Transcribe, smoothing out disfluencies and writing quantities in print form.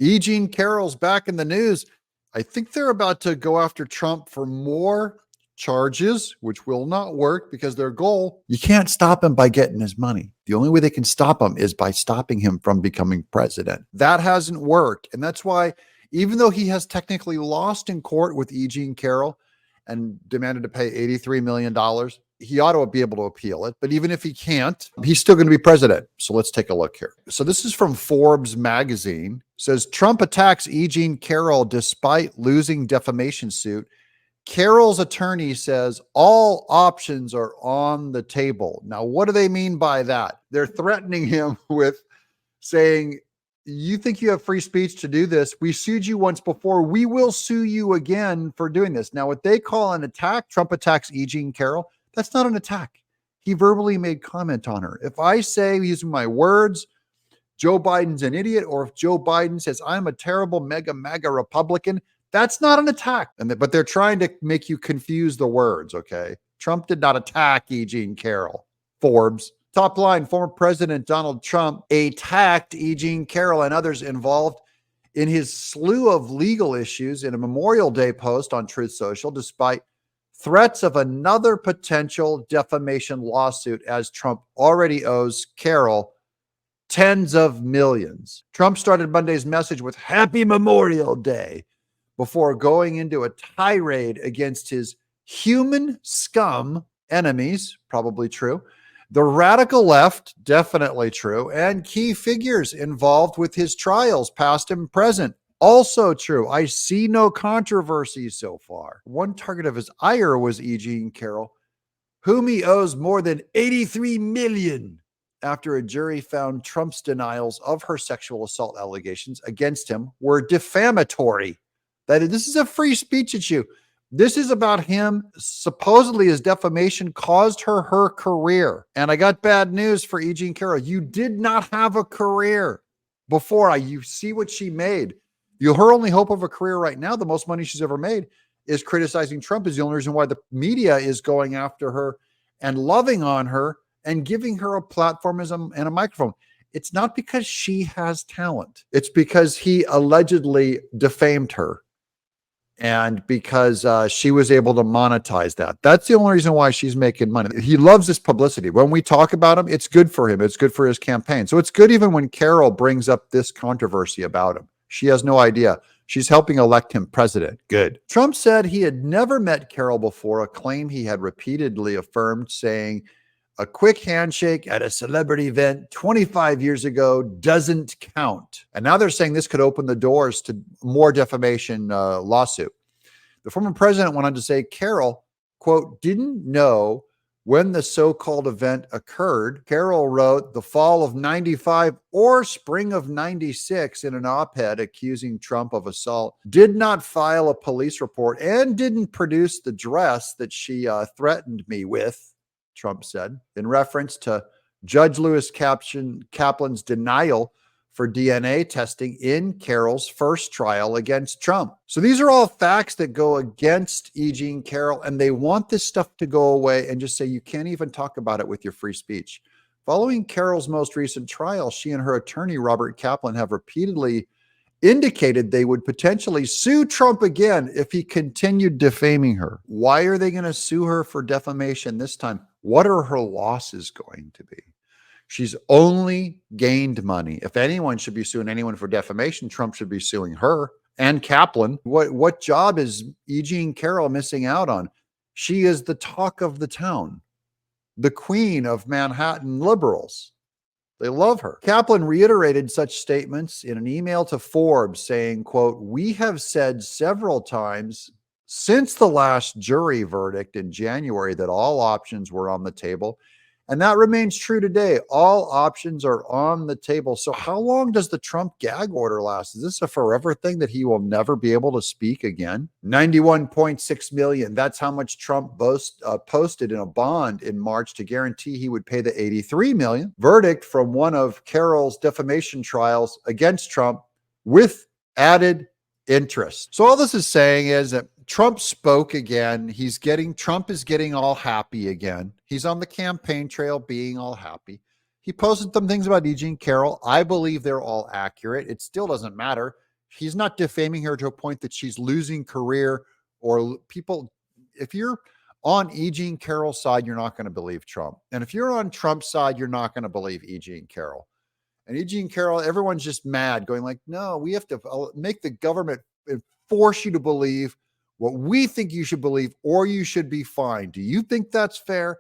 E. Jean Carroll's back in the news. I think they're about to go after Trump for more charges, which will not work because their goal, you can't stop him by getting his money. The only way they can stop him is by stopping him from becoming president. That hasn't worked. And that's why, even though he has technically lost in court with E. Jean Carroll and demanded to pay $83 million, he ought to be able to appeal it. But even if he can't, he's still going to be president. So let's take a look here. So this is from Forbes magazine. It says Trump attacks E. Jean Carroll despite losing defamation suit. Carroll's attorney says all options are on the table. Now, what do they mean by that? They're threatening him with saying, you think you have free speech to do this? We sued you once before. We will sue you again for doing this. Now, what they call an attack, Trump attacks E. Jean Carroll, that's not an attack. He verbally made comment on her. If I say, using my words, Joe Biden's an idiot, or if Joe Biden says, I'm a terrible MAGA Republican, that's not an attack. But they're trying to make you confuse the words, okay? Trump did not attack E. Jean Carroll. Forbes. Top line, former President Donald Trump attacked E. Jean Carroll and others involved in his slew of legal issues in a Memorial Day post on Truth Social, despite threats of another potential defamation lawsuit, as Trump already owes Carroll tens of millions. Trump started Monday's message with Happy Memorial Day before going into a tirade against his human scum enemies, probably true, the radical left, definitely true, and key figures involved with his trials, past and present, also true. I see no controversy so far. One target of his ire was E. Jean Carroll, whom he owes more than $83 million after a jury found Trump's denials of her sexual assault allegations against him were defamatory. That this is a free speech issue. This is about him. Supposedly his defamation caused her career. And I got bad news for E. Jean Carroll. You did not have a career before. You see what she made. Her only hope of a career right now, the most money she's ever made, is criticizing Trump. Is the only reason why the media is going after her and loving on her and giving her a platform and a microphone. It's not because she has talent. It's because he allegedly defamed her. And because she was able to monetize that. That's the only reason why she's making money. He loves this publicity. When we talk about him, it's good for him. It's good for his campaign. So it's good even when Carroll brings up this controversy about him. She has no idea. She's helping elect him president. Good. Trump said he had never met Carroll before, a claim he had repeatedly affirmed, saying a quick handshake at a celebrity event 25 years ago doesn't count. And now they're saying this could open the doors to more defamation lawsuit. The former president went on to say Carroll, quote, didn't know when the so-called event occurred. Carroll wrote the fall of 95 or spring of 96 in an op-ed accusing Trump of assault, did not file a police report, and didn't produce the dress that she threatened me with, Trump said, in reference to Judge Lewis Kaplan's denial for DNA testing in Carroll's first trial against Trump. So these are all facts that go against E. Jean Carroll, and they want this stuff to go away and just say you can't even talk about it with your free speech. Following Carroll's most recent trial, she and her attorney, Robert Kaplan, have repeatedly indicated they would potentially sue Trump again if he continued defaming her. Why are they going to sue her for defamation this time? What are her losses going to be? She's only gained money. If anyone should be suing anyone for defamation, Trump should be suing her and Kaplan. What job is E. Jean Carroll missing out on? She is the talk of the town, the queen of Manhattan liberals. They love her. Kaplan reiterated such statements in an email to Forbes saying, quote, we have said several times since the last jury verdict in January that all options were on the table. And that remains true today. All options are on the table. So how long does the Trump gag order last? Is this a forever thing that he will never be able to speak again? 91.6 million. That's how much Trump posted in a bond in March to guarantee he would pay the 83 million. Verdict from one of Carroll's defamation trials against Trump with added interest. So all this is saying is that Trump spoke again. Trump is getting all happy again. He's on the campaign trail being all happy. He posted some things about E. Jean Carroll. I believe they're all accurate. It still doesn't matter. he's not defaming her to a point that she's losing career or people. If you're on E. Jean Carroll's side, you're not going to believe Trump. And if you're on Trump's side, you're not going to believe E. Jean Carroll. And E. Jean Carroll, everyone's just mad, going like, no, we have to make the government force you to believe what we think you should believe, or you should be fined. Do you think that's fair?